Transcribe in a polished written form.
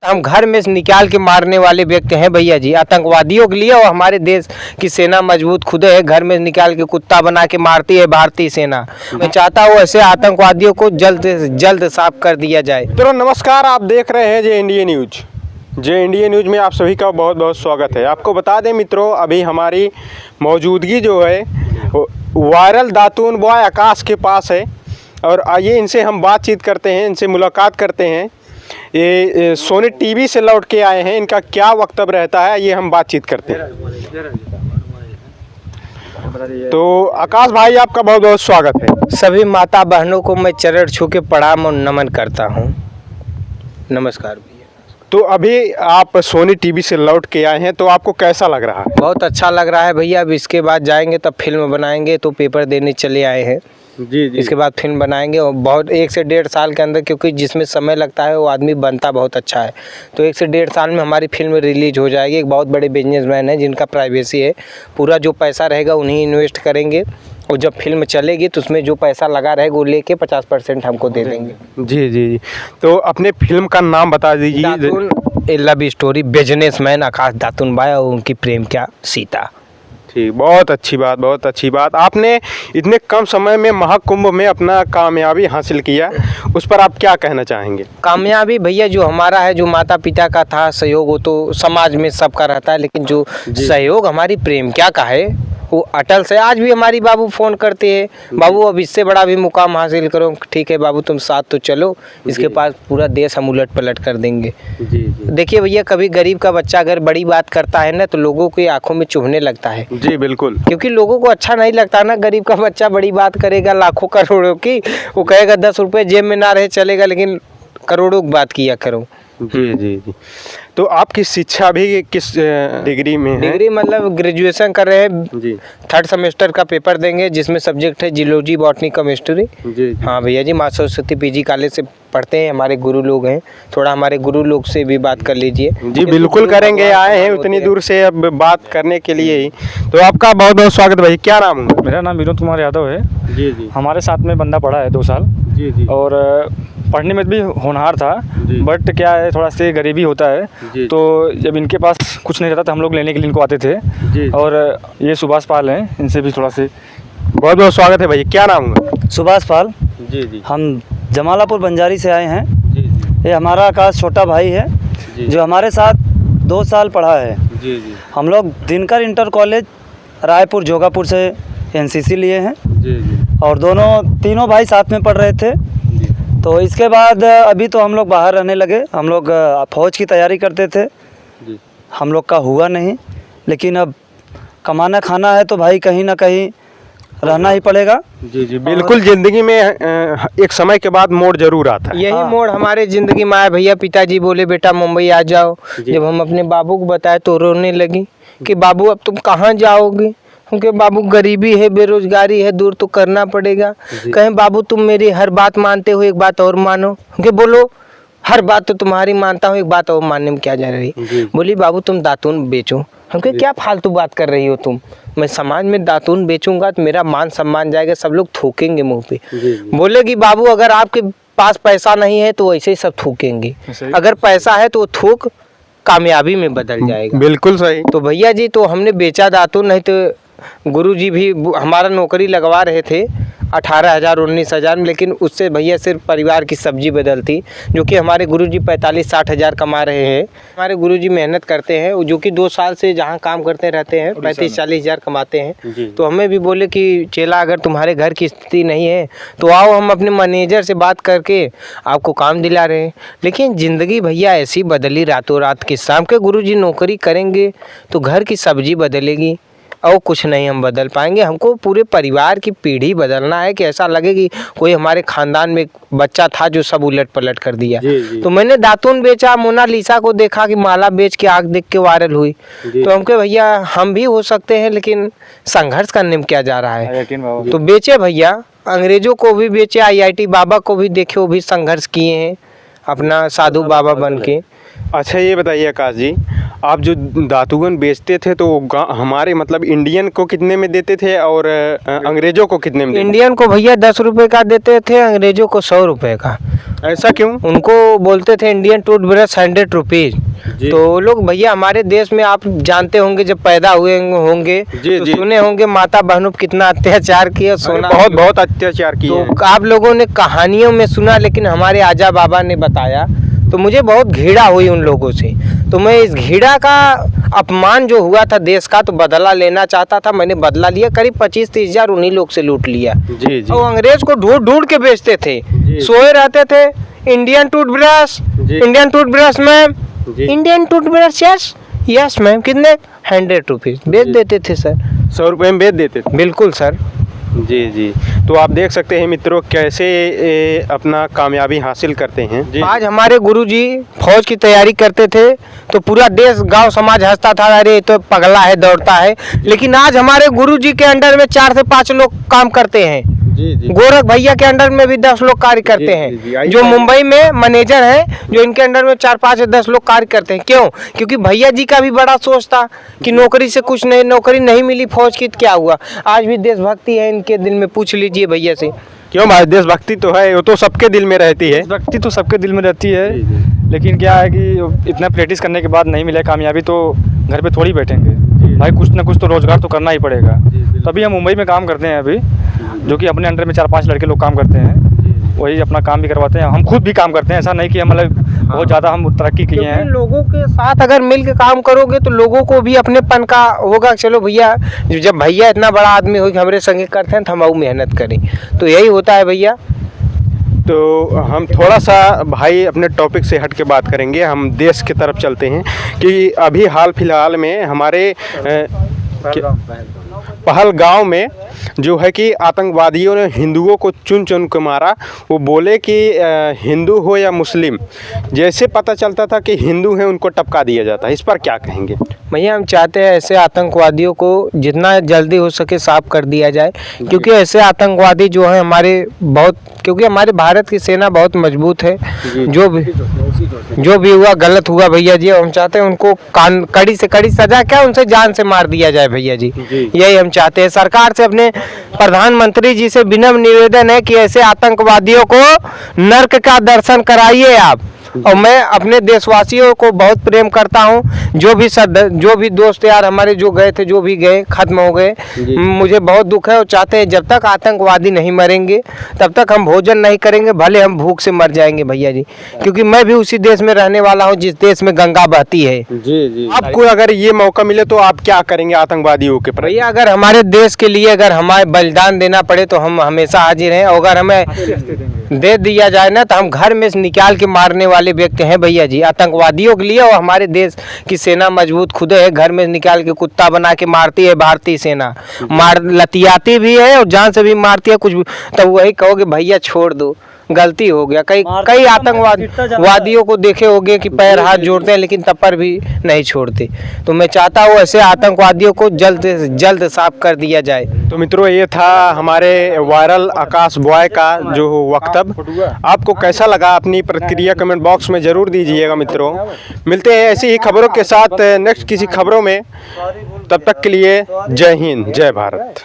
हम घर में से निकाल के मारने वाले व्यक्ति हैं भैया जी, आतंकवादियों के लिए। और हमारे देश की सेना मजबूत खुद है, घर में निकाल के कुत्ता बना के मारती है भारतीय सेना। मैं चाहता हूँ ऐसे आतंकवादियों को जल्द से जल्द साफ कर दिया जाए। तो नमस्कार, आप देख रहे हैं जे इंडिया न्यूज। जे इंडिया न्यूज में आप सभी का बहुत बहुत स्वागत है। आपको बता दें मित्रों, अभी हमारी मौजूदगी जो है वायरल दातून बॉय आकाश के पास है और आइए इनसे हम बातचीत करते हैं, इनसे मुलाकात करते हैं। ये सोनी टीवी से लौट के आए हैं, इनका क्या वक्तव्य रहता है ये हम बातचीत करते हैं। तो आकाश भाई, आपका बहुत बहुत स्वागत है। सभी माता बहनों को मैं चरण छू के प्रणाम और नमन करता हूँ। नमस्कार भैया। तो अभी आप सोनी टीवी से लौट के आए हैं, तो आपको कैसा लग रहा है? बहुत अच्छा लग रहा है भैया। अब इसके बाद जाएंगे तब फिल्म बनाएंगे, तो पेपर देने चले आए हैं। जी। इसके बाद फिल्म बनाएंगे और बहुत 1 से 1.5 साल के अंदर, क्योंकि जिसमें समय लगता है वो आदमी बनता बहुत अच्छा है, तो 1 से 1.5 साल में हमारी फिल्म रिलीज हो जाएगी। एक बहुत बड़े बिजनेसमैन है जिनका प्राइवेसी है, पूरा जो पैसा रहेगा उन्हीं इन्वेस्ट करेंगे और जब फिल्म चलेगी तो उसमें जो पैसा लगा रहेगा वो लेके 50% हमको दे देंगे। जी। तो अपने फिल्म का नाम बता दीजिए। ए लव स्टोरी, बिजनेसमैन आकाश दातून बाय और उनकी प्रेम क्या सीता। ठीक, बहुत अच्छी बात, बहुत अच्छी बात। आपने इतने कम समय में महाकुंभ में अपना कामयाबी हासिल किया, उस पर आप क्या कहना चाहेंगे? कामयाबी भैया जो हमारा है, जो माता पिता का था सहयोग, वो तो समाज में सबका रहता है, लेकिन जो सहयोग हमारी प्रेम क्या का है वो अटल से। आज भी हमारी बाबू फ़ोन करते हैं, बाबू अब इससे बड़ा भी मुकाम हासिल करो। ठीक है बाबू, तुम साथ तो चलो, इसके पास पूरा देश हम उलट पलट कर देंगे। देखिए भैया, कभी गरीब का बच्चा अगर बड़ी बात करता है ना तो लोगों की आंखों में चुभने लगता है। जी बिल्कुल, क्योंकि लोगों को अच्छा नहीं लगता ना, गरीब का बच्चा बड़ी बात करेगा लाखों करोड़ों की, वो कहेगा 10 रुपये जेब में ना रहे चलेगा, लेकिन करोड़ों की बात किया करो। जी। तो आपकी शिक्षा भी किस डिग्री में है? डिग्री मतलब ग्रेजुएशन कर रहे हैं जी। 3rd सेमेस्टर का पेपर देंगे, जिसमें सब्जेक्ट है जियोलॉजी, बॉटनी, केमिस्ट्री। जी। हाँ भैया जी, माँ सरस्वती पीजी कॉलेज से पढ़ते हैं, हमारे गुरु लोग हैं। थोड़ा हमारे गुरु लोग से भी बात कर लीजिए। जी बिल्कुल करेंगे, आए हैं उतनी दूर से अब बात करने के लिए ही। तो आपका बहुत बहुत स्वागत भाई। क्या नाम है? मेरा नाम विनोद कुमार यादव है। जी। हमारे साथ में बंदा पढ़ा है 2 साल। जी। और पढ़ने में भी होनहार था, बट क्या है थोड़ा सी गरीबी होता है, तो जब इनके पास कुछ नहीं रहता तो हम लोग लेने के लिए इनको आते थे। और ये सुभाष पाल हैं, इनसे भी थोड़ा सी बहुत बहुत स्वागत है भाई। क्या नाम है? सुभाष पाल। जी। हम जमालापुर बंजारी से आए हैं। ये हमारा आकाश छोटा भाई है, जो हमारे साथ 2 साल पढ़ा है। जी। हम लोग दिनकर इंटर कॉलेज रायपुर जोगापुर से NCC लिए हैं। जी। और तीनों भाई साथ में पढ़ रहे थे। तो इसके बाद अभी तो हम लोग बाहर रहने लगे। हम लोग फौज की तैयारी करते थे, हम लोग का हुआ नहीं, लेकिन अब कमाना खाना है तो भाई कहीं ना कहीं रहना ही पड़ेगा। जी बिल्कुल। जिंदगी में एक समय के बाद मोड़ जरूर आता है। यही मोड़ हमारे जिंदगी में आया भैया। पिताजी बोले बेटा मुंबई आ जाओ। जब हम अपने बाबू को बताए तो रोने लगी कि बाबू अब तुम कहाँ जाओगे, क्योंकि बाबू गरीबी है, बेरोजगारी है, दूर तो करना पड़ेगा। कहें बाबू तुम मेरी हर बात मानते हो, एक बात और मानो। क्योंकि बोलो हर बात तो तुम्हारी मानता हूँ, एक बात और मानने में क्या जा रही। बोली बाबू तुम दातून बेचो। हम कहे क्या फालतू बात कर रही हो तुम, मैं समाज में दातून बेचूंगा तो मेरा मान सम्मान जाएगा, सब लोग थूकेंगे मुँह पे। बोले कि बाबू अगर आपके पास पैसा नहीं है तो ऐसे ही सब थूकेंगे, अगर पैसा है तो वो थूक कामयाबी में बदल जाएगा। बिल्कुल सही। तो भैया जी तो हमने बेचा दातून, नहीं तो गुरुजी भी हमारा नौकरी लगवा रहे थे 18,000 19,000 में, लेकिन उससे भैया सिर्फ परिवार की सब्जी बदलती। जो कि हमारे गुरुजी 45-60 हज़ार कमा रहे हैं। हमारे गुरुजी मेहनत करते हैं, जो कि 2 साल से जहां काम करते रहते हैं 35-40 हज़ार कमाते हैं। तो हमें भी बोले कि चेला अगर तुम्हारे घर की स्थिति नहीं है तो आओ, हम अपने मैनेजर से बात करके आपको काम दिला रहे हैं। लेकिन ज़िंदगी भैया ऐसी बदली रातों रात की। शाम के गुरुजी नौकरी करेंगे तो घर की सब्जी बदलेगी और कुछ नहीं हम बदल पाएंगे। हमको पूरे परिवार की पीढ़ी बदलना है कि ऐसा लगे कि कोई हमारे खानदान में बच्चा था जो सब उलट पलट कर दिया। तो मैंने दातून बेचा, मोनालिसा को देखा कि माला बेच के आग देख के वायरल हुई। तो हमके भैया हम भी हो सकते हैं, लेकिन संघर्ष करने में क्या जा रहा है। तो बेचे भैया, अंग्रेजों को भी बेचे, IIT बाबा को भी देखे, वो भी संघर्ष किए हैं अपना साधु बाबा बन के। अच्छा ये बताइए आकाश जी, आप जो धातुगन बेचते थे तो हमारे मतलब इंडियन को कितने में देते थे और अंग्रेजों को कितने में देते इंडियन को भैया 10 रुपए का देते थे, अंग्रेजों को 100 रुपए का। ऐसा क्यों? उनको बोलते थे इंडियन टूथब्रश 100 रुपीज़। तो लोग भैया हमारे देश में आप जानते होंगे, जब पैदा हुए होंगे तो सुने होंगे माता बहनों पर कितना अत्याचार किया, सोना बहुत बहुत अत्याचार किया। तो आप लोगों ने कहानियों में सुना, लेकिन हमारे आजा बाबा ने बताया तो मुझे बहुत घृणा हुई उन लोगों से। तो मैं इस घृणा का अपमान जो हुआ था देश का, तो बदला लेना चाहता था। मैंने बदला लिया, करीब 25-30 हजार उन्हीं लोग से लूट लिया। जी जी। और अंग्रेज को ढूंढ ढूंढ के बेचते थे, सोए रहते थे। Indian toothbrush, Indian toothbrush ma'am, Indian toothbrush yes ma'am, कितने 100 रुपीज़ बेच देते थे सर। 100 रुपये में बेच देते थे? बिल्कुल सर। जी जी। तो आप देख सकते हैं मित्रों कैसे अपना कामयाबी हासिल करते हैं। आज हमारे गुरुजी फौज की तैयारी करते थे तो पूरा देश गांव समाज हंसता था, अरे तो पगला है, दौड़ता है। लेकिन आज हमारे गुरुजी के अंडर में 4 से 5 लोग काम करते हैं। गोरख भैया के अंडर में भी 10 लोग कार्य करते हैं। जो मुंबई में मैनेजर हैं, जो इनके अंडर में 4, 5 या 10 लोग कार्य करते हैं। क्यों? क्योंकि भैया जी का भी बड़ा सोच था कि नौकरी से कुछ नहीं, नौकरी नहीं मिली फौज की, क्या हुआ? आज भी देशभक्ति है इनके दिल में, पूछ लीजिए भैया से। क्यों भाई, देशभक्ति तो है, वो तो सबके दिल में रहती है। देशभक्ति तो सबके दिल में रहती है, लेकिन क्या है कि इतना प्रैक्टिस करने के बाद नहीं मिले कामयाबी तो घर पे थोड़ी बैठेंगे भाई, कुछ ना कुछ तो रोजगार तो करना ही पड़ेगा। तभी हम मुंबई में काम करते हैं अभी, जो कि अपने अंडर में 4-5 लड़के लोग काम करते हैं, वही अपना काम भी करवाते हैं। हम खुद भी काम करते हैं, ऐसा नहीं कि हम मतलब बहुत ज़्यादा हम तरक्की किए हैं। लोगों के साथ अगर मिल के काम करोगे तो लोगों को भी अपनेपन का होगा। चलो भैया, जब भैया इतना बड़ा आदमी हो कि हमारे संगे करते हैं तो हम मेहनत करें, तो यही होता है भैया। तो हम थोड़ा सा भाई अपने टॉपिक से हट के बात करेंगे, हम देश की तरफ चलते हैं कि अभी हाल फिलहाल में हमारे पहलगांव में जो है कि आतंकवादियों ने हिंदुओं को चुन चुन के मारा। वो बोले कि हिंदू हो या मुस्लिम, जैसे पता चलता था कि हिंदू हैं उनको टपका दिया जाता है। इस पर क्या कहेंगे? भैया हम चाहते हैं ऐसे आतंकवादियों को जितना जल्दी हो सके साफ कर दिया जाए, क्योंकि ऐसे आतंकवादी जो हैं हमारे बहुत, क्योंकि हमारे भारत की सेना बहुत मजबूत है। जो भी हुआ गलत हुआ भैया जी, हम चाहते हैं उनको कड़ी से कड़ी सजा, क्या उनसे जान से मार दिया जाए भैया जी। यही हम चाहते हैं। सरकार से, अपने प्रधानमंत्री जी से विनम्र निवेदन है कि ऐसे आतंकवादियों को नर्क का दर्शन कराइए आप। और मैं अपने देशवासियों को बहुत प्रेम करता हूं। जो भी दोस्त यार हमारे जो गए थे, जो भी गए, खत्म हो गए, मुझे बहुत दुख है। और चाहते हैं जब तक आतंकवादी नहीं मरेंगे तब तक हम भोजन नहीं करेंगे, भले हम भूख से मर जाएंगे भैया जी। क्योंकि मैं भी उसी देश में रहने वाला हूं जिस देश में गंगा बहती है। जी। आपको अगर ये मौका मिले तो आप क्या करेंगे आतंकवादियों के प्रति? भैया अगर हमारे देश के लिए अगर हमारे बलिदान देना पड़े तो हम हमेशा हाजिर हैं। और अगर हमें दे दिया जाए ना तो हम घर में से निकाल के मारने वाले व्यक्ति हैं भैया जी, आतंकवादियों के लिए। और हमारे देश की सेना मजबूत खुद है, घर में निकाल के कुत्ता बना के मारती है भारतीय सेना, लतियाती भी है और जान से भी मारती है। कुछ तब वही कहोगे भैया छोड़ दो, गलती हो गया। कई आतंकवादियों को देखे होंगे कि पैर हाथ जोड़ते हैं लेकिन तब पर भी नहीं छोड़ते। तो मैं चाहता हूँ ऐसे आतंकवादियों को जल्द से जल्द साफ कर दिया जाए। तो मित्रों, ये था हमारे वायरल आकाश बॉय का जो वक्तव्य। आपको कैसा लगा अपनी प्रतिक्रिया कमेंट बॉक्स में ज़रूर दीजिएगा। मित्रों, मिलते हैं ऐसी ही खबरों के साथ नेक्स्ट किसी खबरों में। तब तक के लिए जय हिंद, जय भारत।